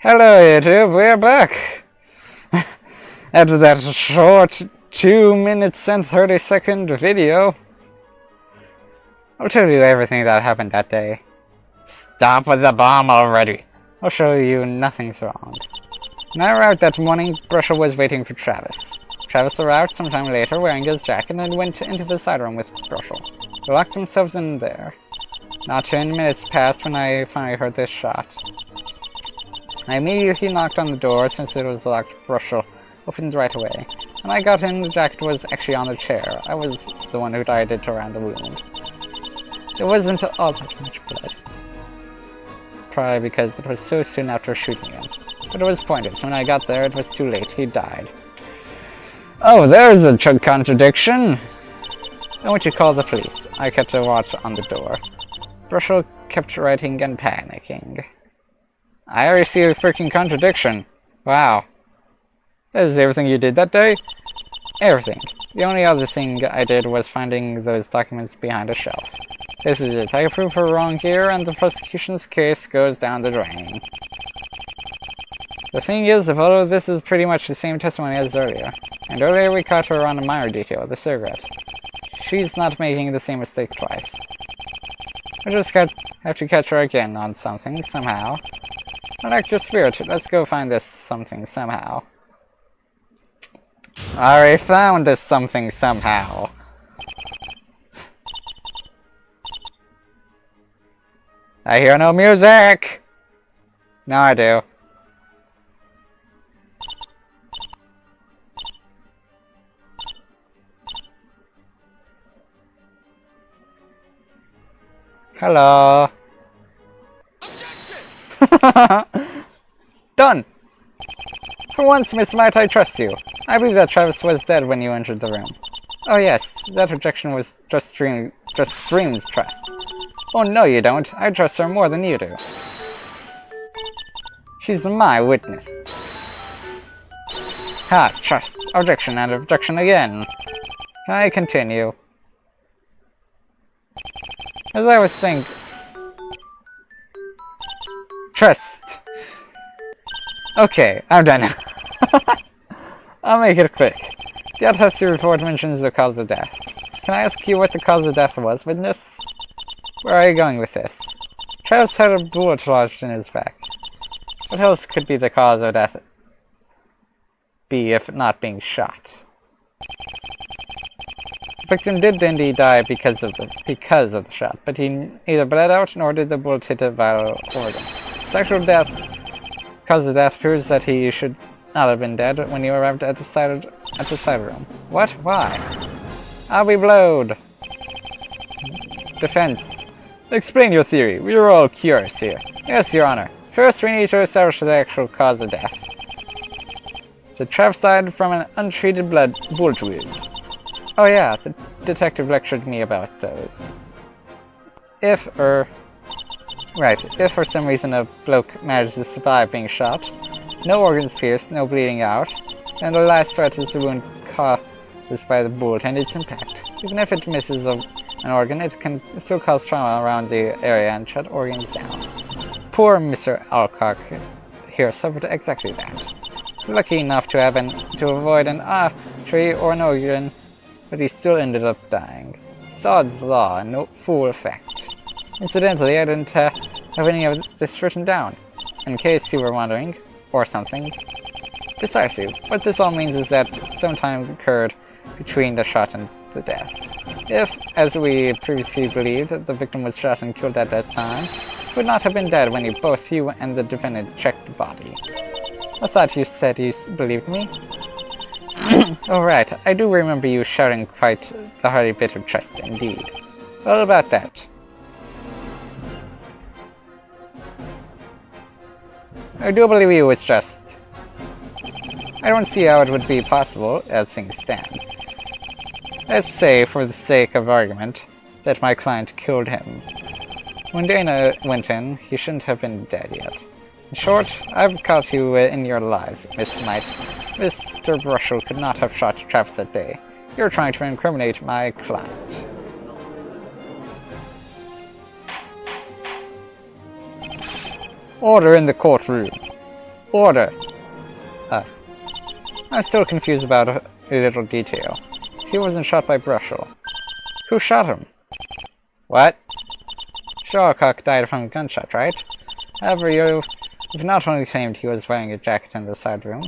Hello YouTube, we're back! After that short 2 minutes and 30-second video, I'll tell you everything that happened that day. Stop with the bomb already! I'll show you nothing's wrong. When I arrived that morning, Brussels was waiting for Travis. Travis arrived sometime later wearing his jacket and went into the side room with Brussels. They locked themselves in there. Not 10 minutes passed when I finally heard this shot. I immediately knocked on the door since it was locked. Brussels opened right away. When I got in, the jacket was actually on the chair. I was the one who tied it around the wound. There wasn't all that much blood. Probably because it was so soon after shooting him. But it was pointless. When I got there, it was too late. He died. Oh, there's a contradiction! Then would you call the police? I kept a watch on the door. Brussels kept writing and panicking. I already see a freaking contradiction. Wow. That is everything you did that day? Everything. The only other thing I did was finding those documents behind a shelf. This is it. I prove her wrong here, and the prosecution's case goes down the drain. The thing is, although this is pretty much the same testimony as earlier, and earlier we caught her on a minor detail, the cigarette. She's not making the same mistake twice. I just have to catch her again on something, somehow. I like your spirit. Let's go find this something somehow. I already found this something somehow. I hear no music! Now I do. Hello. Done! For once, Miss Might, I trust you. I believe that Travis was dead when you entered the room. Oh yes, that rejection was just screams trust. Oh no you don't. I trust her more than you do. She's my witness. Ha, trust. Objection and objection again. Can I continue? As I was saying... Trust. Okay, I'm done. I'll make it quick. The autopsy report mentions the cause of death. Can I ask you what the cause of death was, witness? Where are you going with this? Travis had a bullet lodged in his back. What else could be the cause of death? Be if not being shot? The victim did indeed die because of the shot, but he neither bled out nor did the bullet hit a vital organ. Sexual death. Cause of death proves that he should not have been dead when you arrived at the side room. What? Why? I'll be blowed. Defense. Explain your theory. We are all curious here. Yes, Your Honor. First, we need to establish the actual cause of death. The Travis died from an untreated bullet wound. Oh yeah, the detective lectured me about those. If for some reason a bloke manages to survive being shot, no organs pierced, no bleeding out, and the last threat is the wound caused by the bullet and its impact. Even if it misses an organ, it can still cause trauma around the area and shut organs down. Poor Mr. Alcock here suffered exactly that. Lucky enough to avoid an artery or an organ, but he still ended up dying. Sod's law, no full effect. Incidentally, I didn't have any of this written down, in case you were wondering, or something. Precisely, what this all means is that some time occurred between the shot and the death. If, as we previously believed, the victim was shot and killed at that time, he would not have been dead when both you and the defendant checked the body. I thought you said you believed me? Oh right, I do remember you shouting quite the hearty bit of trust indeed. Well about that. I do believe you was just. I don't see how it would be possible, as things stand. Let's say, for the sake of argument, that my client killed him. When Dana went in, he shouldn't have been dead yet. In short, I've caught you in your lies, Miss Might. Mr. Brussels could not have shot Travis that day. You're trying to incriminate my client. Order in the courtroom. Order! I'm still confused about a little detail. He wasn't shot by Brushel. Who shot him? What? Sharcock died from a gunshot, right? However, you've not only claimed he was wearing a jacket in the side room,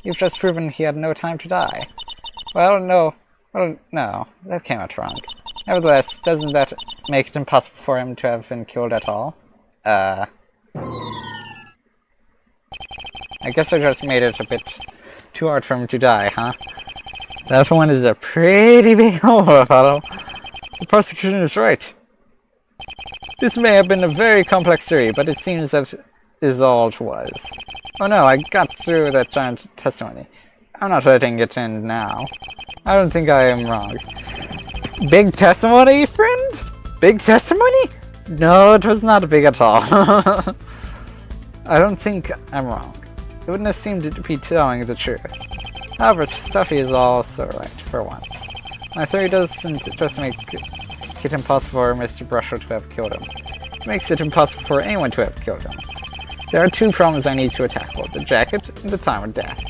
you've just proven he had no time to die. Well, no, that came out wrong. Nevertheless, doesn't that make it impossible for him to have been killed at all? I guess I just made it a bit too hard for him to die, huh? That one is a pretty big hole, fellow. The prosecution is right. This may have been a very complex theory, but it seems that is all it was. Oh no, I got through that giant testimony. I'm not letting it in now. I don't think I am wrong. Big testimony, friend? Big testimony? No, it was not big at all. I don't think I'm wrong. The witness seemed to be telling the truth. However, Stuffy is also right, for once. My theory doesn't just make it impossible for Mr. Brushel to have killed him. It makes it impossible for anyone to have killed him. There are two problems I need to tackle, the jacket and the time of death.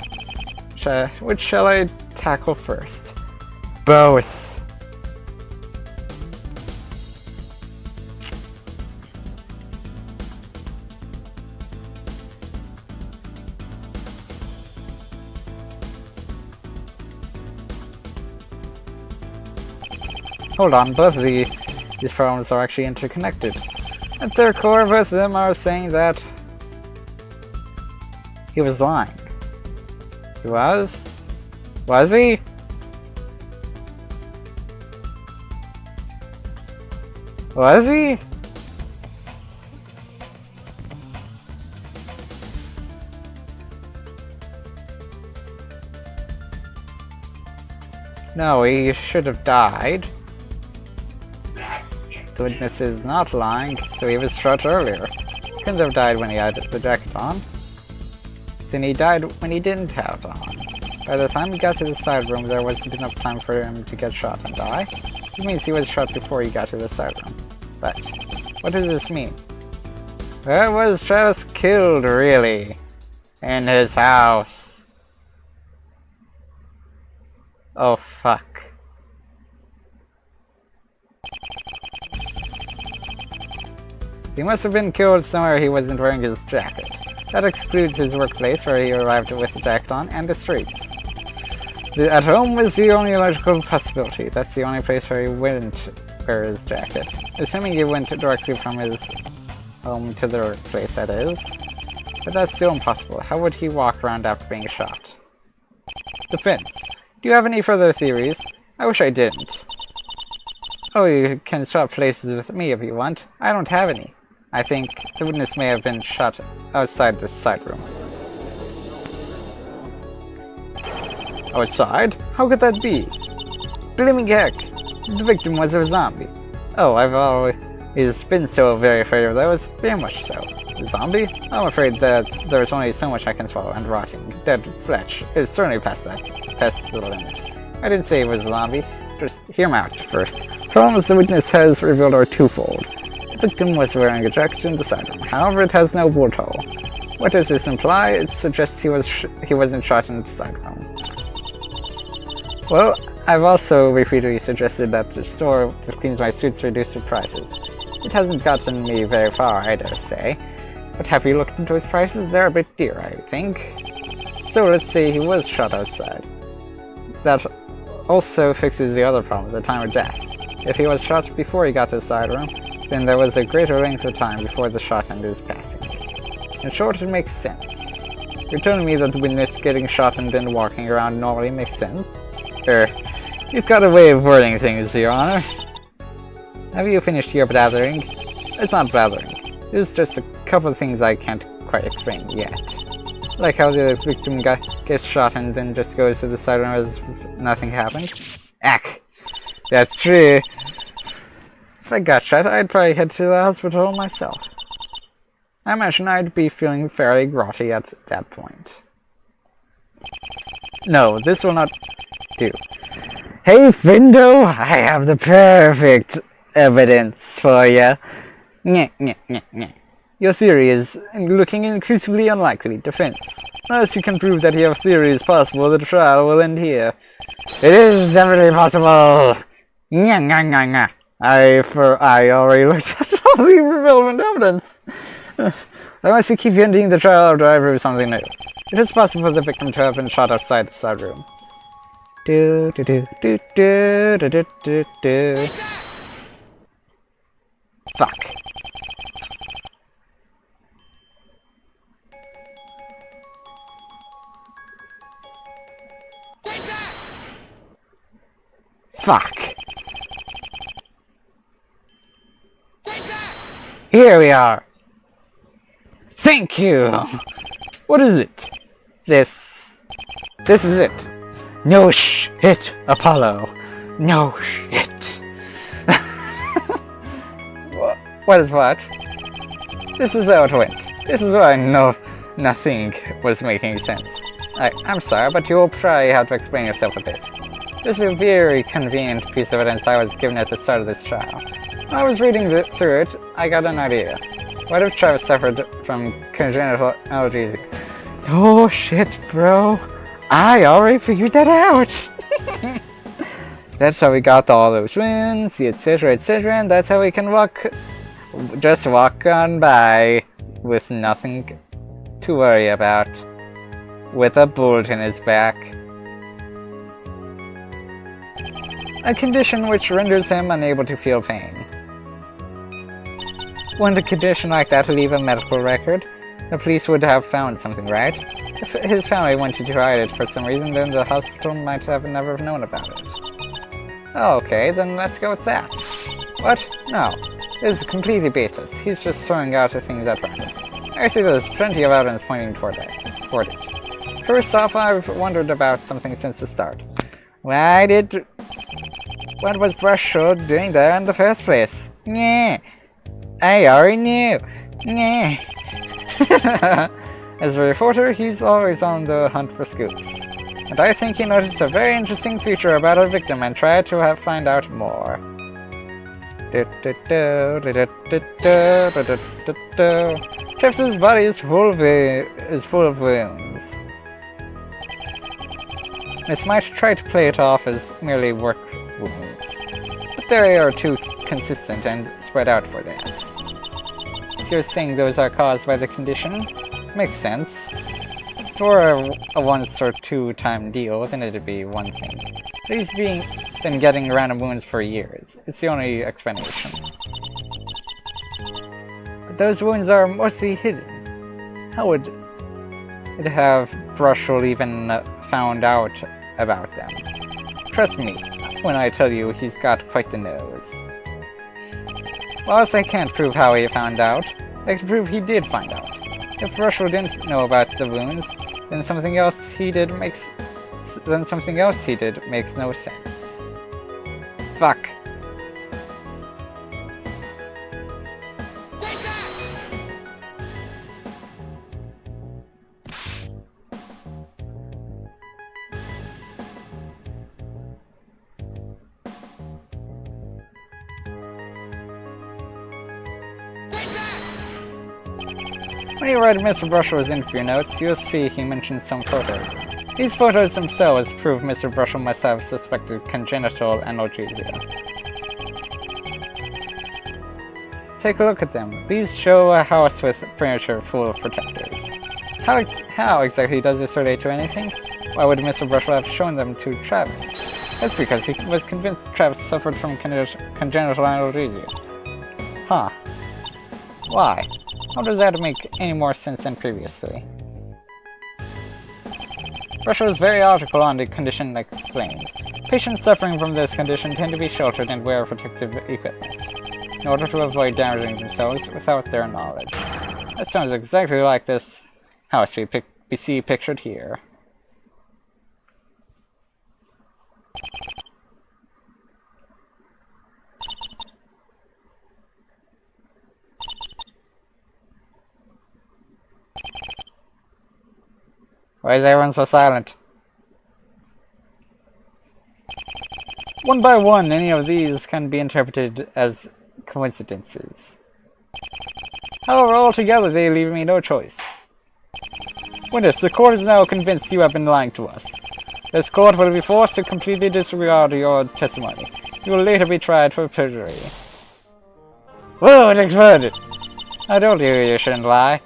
Which shall I tackle first? Both. Hold on, both of these problems are actually interconnected. At their core, both of them are saying that he was lying. He was? Was he? Was he? No, he should have died. The witness is not lying, so he was shot earlier. He couldn't have died when he had the jacket on. Then he died when he didn't have it on. By the time he got to the side room, there wasn't enough time for him to get shot and die. It means he was shot before he got to the side room. But, what does this mean? Where was Travis killed, really? In his house. Oh, fuck. He must have been killed somewhere he wasn't wearing his jacket. That excludes his workplace where he arrived with the jacket on, and the streets. At home is the only logical possibility. That's the only place where he wouldn't wear his jacket. Assuming he went directly from his home to the workplace, that is. But that's still impossible. How would he walk around after being shot? Defense. Do you have any further theories? I wish I didn't. Oh, you can swap places with me if you want. I don't have any. I think the witness may have been shot outside the side room. Outside? How could that be? Blimey heck! The victim was a zombie. Oh, I've always been so very afraid of those. Very much so. A zombie? I'm afraid that there's only so much I can swallow, and rotting, dead flesh is certainly past the limit. I didn't say it was a zombie. Just hear me out first. Problems the witness has revealed are twofold. The victim was wearing a jacket in the side room. However, it has no bullet hole. What does this imply? It suggests he wasn't shot in the side room. Well, I've also repeatedly suggested that the store that cleans my suits reduces prices. It hasn't gotten me very far, I dare say. But have you looked into his prices? They're a bit dear, I think. So let's say he was shot outside. That also fixes the other problem, the time of death. If he was shot before he got to the side room, then there was a greater length of time before the shot and his passing. In short, it makes sense. You're telling me that the witness getting shot and then walking around normally makes sense? You've got a way of wording things, Your Honor. Have you finished your blathering? It's not blathering. It's just a couple of things I can't quite explain yet. Like how the victim gets shot and then just goes to the side room as nothing happened. Ack! That's true. If I got shot, I'd probably head to the hospital myself. I imagine I'd be feeling fairly grotty at that point. No, this will not do. Hey, Findo! I have the perfect evidence for you. Your theory is looking increasingly unlikely. Defense. Unless you can prove that your theory is possible, the trial will end here. It is definitely possible! Nya, nya, nya, nya. I already looked at all the relevant evidence. Unless you keep ending the trial after I prove something new. It is possible for the victim to have been shot outside the side room. Do do do do do do do do do. Fuck. Fuck. Here we are. Thank you. What is it? This is it. No shit, Apollo. No shit. What is what? This is how it went. This is why nothing was making sense. I'm sorry, but you'll probably have to explain yourself a bit. This is a very convenient piece of evidence I was given at the start of this trial. When I was reading through it, I got an idea. What if Travis suffered from congenital allergies? Oh shit, bro. I already figured that out. That's how we got all those wounds, etc, and that's how we can just walk on by with nothing to worry about, with a bullet in his back. A condition which renders him unable to feel pain. Wouldn't a condition like that leave a medical record? The police would have found something, right? If his family wanted to hide it for some reason, then the hospital might have never known about it. Okay, then let's go with that. What? No. This is completely baseless. He's just throwing out the things at random. I see there's plenty of evidence pointing toward it. First off, I've wondered about something since the start. What was Brushwood doing there in the first place? Yeah. I already knew. Yeah. As a reporter, he's always on the hunt for scoops. And I think he noticed a very interesting feature about our victim and tried to find out more. Travis's body is full of wounds. Miss might try to play it off as merely work wounds, but they are too consistent and spread out for that. You're saying those are caused by the condition? Makes sense. For a once or two time deal, then it'd be one thing. But he's been getting random wounds for years. It's the only explanation. But those wounds are mostly hidden. How would it have Brushwood even found out about them? Trust me when I tell you he's got quite the nose. Whilst I can't prove how he found out, I can prove he did find out. If Brushwood didn't know about the wounds, then something else he did makes no sense. Fuck. When you read Mr. Brushwood's interview notes, you'll see he mentions some photos. These photos themselves prove Mr. Brushwood must have suspected congenital analgesia. Take a look at them. These show a house with furniture full of protectors. How exactly does this relate to anything? Why would Mr. Brushwood have shown them to Travis? That's because he was convinced Travis suffered from congenital analgesia. Huh. Why? How does that make any more sense than previously? Brushwood's very article on the condition explains. Patients suffering from this condition tend to be sheltered and wear protective equipment, in order to avoid damaging themselves without their knowledge. That sounds exactly like this house we see pictured here. Why is everyone so silent? One by one, any of these can be interpreted as coincidences. However, altogether they leave me no choice. Witness, the court is now convinced you have been lying to us. This court will be forced to completely disregard your testimony. You will later be tried for perjury. Whoa, it exploded! I told you you shouldn't lie.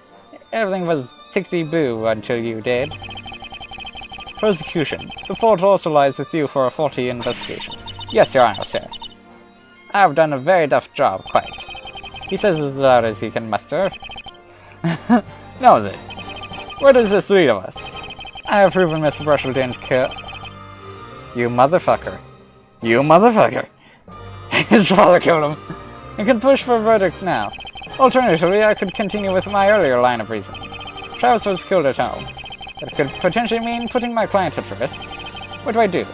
Everything was tickety-boo until you did. Prosecution. The fault also lies with you for a faulty investigation. Yes, Your Honor, sir. I have done a very tough job, quite. He says as loud as he can muster. Now then, where does this lead us? I have proven Mr. Brushel didn't kill... You motherfucker. You motherfucker. His father killed him. You can push for a verdict now. Alternatively, I could continue with my earlier line of reasoning. Travis was killed at home. That could potentially mean putting my client at risk. What do I do?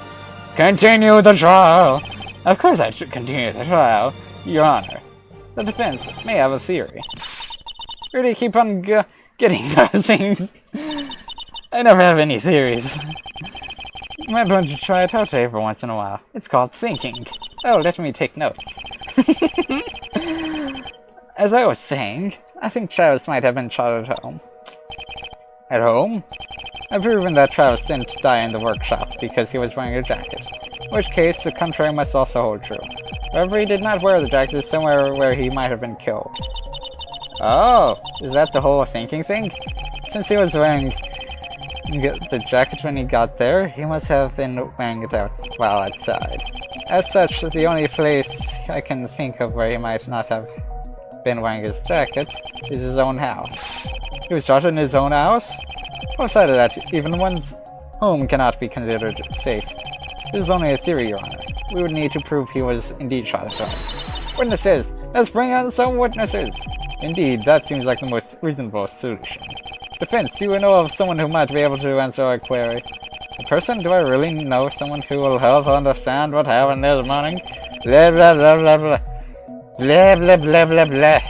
Continue the trial! Of course I should continue the trial, Your Honor. The defense may have a theory. Really keep on getting those things. I never have any theories. You might want to try it out every once in a while. It's called thinking. Oh, let me take notes. As I was saying, I think Travis might have been shot at home. At home? I've proven that Travis didn't die in the workshop because he was wearing a jacket. In which case, the contrary must also hold true. However, he did not wear the jacket somewhere where he might have been killed. Oh, is that the whole thinking thing? Since he was wearing the jacket when he got there, he must have been wearing it out while outside. As such, the only place I can think of where he might not have been wearing his jacket is his own house. He was shot in his own house? Outside of that, even one's home cannot be considered safe. This is only a theory, Your Honor. We would need to prove he was indeed shot at home. Witnesses! Let's bring on some witnesses! Indeed, that seems like the most reasonable solution. Defense, do you know of someone who might be able to answer our query? A person? Do I really know someone who will help understand what happened this morning? Blah blah blah blah blah. Blah blah blah blah blah.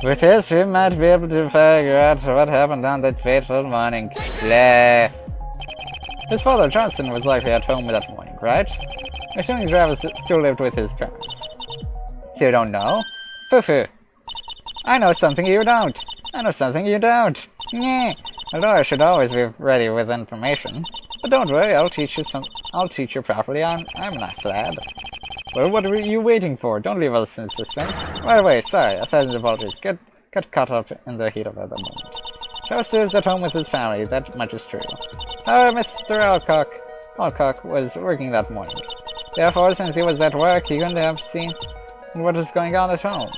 With this, we might be able to figure out what happened on that fateful morning. Blah. His father, Johnson, was likely at home that morning, right? Assuming Travis still lived with his parents. So you don't know? Foo-foo. I know something you don't. I know something you don't. Nyeh. Although I should always be ready with information. But don't worry, I'll teach you properly. I'm not sad. Well, what are you waiting for? Don't leave us in suspense. By the way, sorry, 1,000 apologies. Get caught up in the heat of the moment. Travis lives at home with his family, that much is true. However, Mr. Alcock was working that morning. Therefore, since he was at work, he couldn't have seen what was going on at home.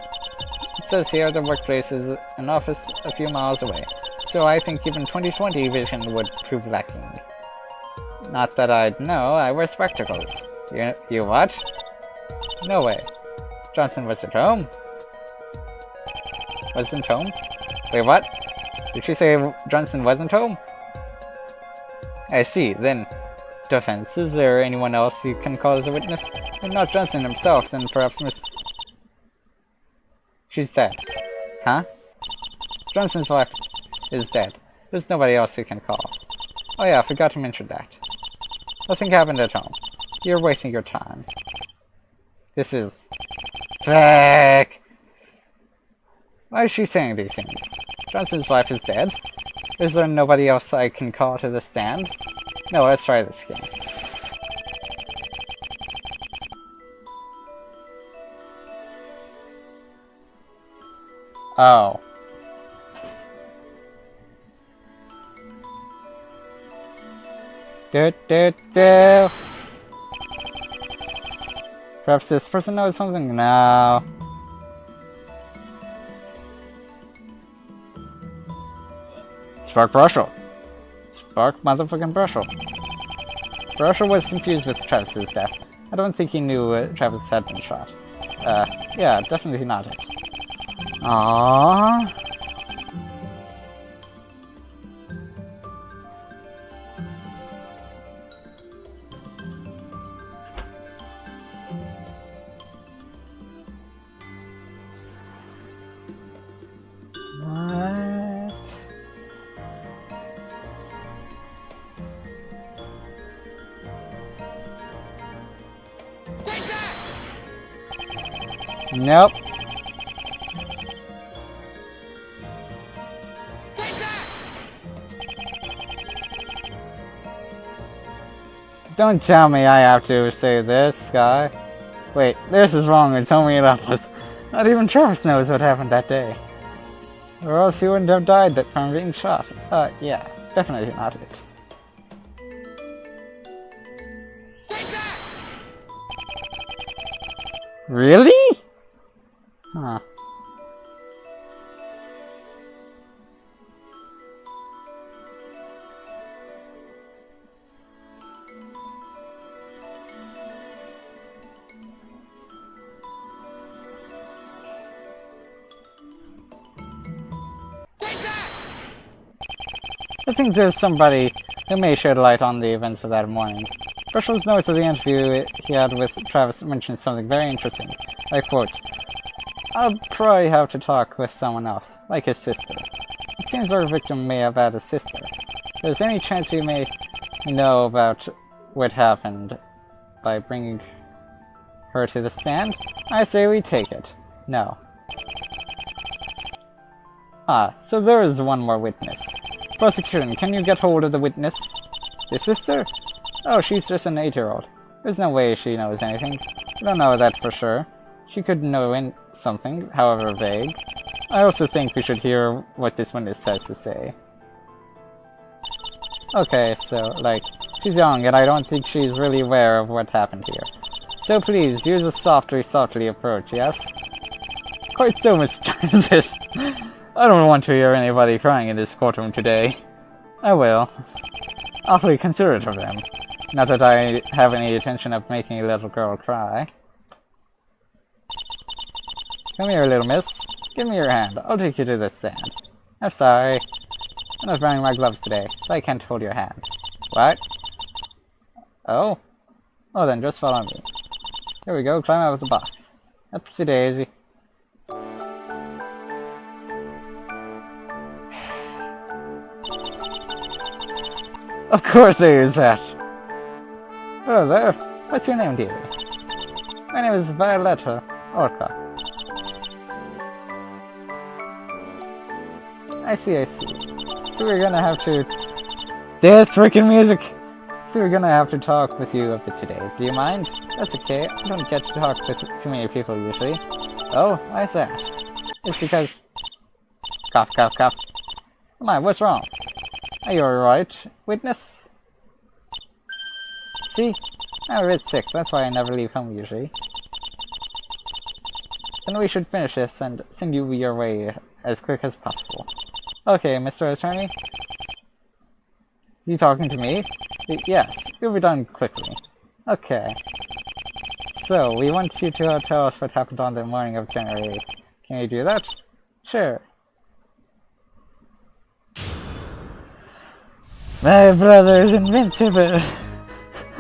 It says here the workplace is an office a few miles away, so I think even 20/20 vision would prove lacking. Not that I'd know, I wear spectacles. You what? No way. Johnson was at home? Wasn't home? Wait, what? Did she say Johnson wasn't home? I see, then... Defense, is there anyone else you can call as a witness? If not Johnson himself, then perhaps Miss... She's dead. Huh? Johnson's wife is dead. There's nobody else you can call. Oh yeah, I forgot to mention that. Nothing happened at home. You're wasting your time. This is... Fake! Why is she saying these things? Johnson's wife is dead? Is there nobody else I can call to the stand? No, let's try this again. Oh. Do. Perhaps this person knows something now. Spark Brushel. Spark motherfucking Brushel. Brushel was confused with Travis's death. I don't think he knew Travis had been shot. Yeah, definitely not it. Aww. Nope. Don't tell me I have to say this, Sky. Wait, this is wrong and tell me that was... Not even Travis knows what happened that day. Or else he wouldn't have died from being shot. Yeah, definitely not it. Really? Huh. I think there's somebody who may shed light on the events of that morning. Brushell's notes of the interview he had with Travis mentioned something very interesting. I quote, "I'll probably have to talk with someone else, like his sister. It seems our victim may have had a sister. If there's any chance we may know about what happened by bringing her to the stand, I say we take it. No." Ah, so there is one more witness. Prosecution, can you get hold of the witness? The sister? Oh, she's just an 8-year-old. There's no way she knows anything. I don't know that for sure. She could know something, however vague. I also think we should hear what this witness has to say. Okay, so, like, she's young and I don't think she's really aware of what happened here. So please, use a softly approach, yes? Quite so, Miss Johnson. I don't want to hear anybody crying in this courtroom today. I will. Awfully considerate of them. Not that I have any intention of making a little girl cry. Come here, little miss. Give me your hand. I'll take you to the stand. I'm sorry. I'm not wearing my gloves today, so I can't hold your hand. What? Oh? Oh, then just follow me. Here we go, climb out of the box. Upsy daisy. Of course I use that! Hello there. What's your name, dearie? My name is Violetta Orca. I see. So we're gonna have to... This freaking music! So we're gonna have to talk with you a bit today. Do you mind? That's okay. I don't get to talk with too many people usually. Oh, why is that? It's because... Cough, cough, cough. Come on, what's wrong? Are you alright, witness? See? I'm a bit sick, that's why I never leave home usually. Then we should finish this and send you your way as quick as possible. Okay, Mr. Attorney? You talking to me? Yes, you'll be done quickly. Okay. So, we want you to tell us what happened on the morning of January 8th. Can you do that? Sure. My brother is invincible!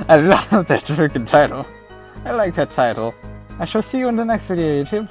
I love that freaking title. I like that title. I shall see you in the next video, YouTube.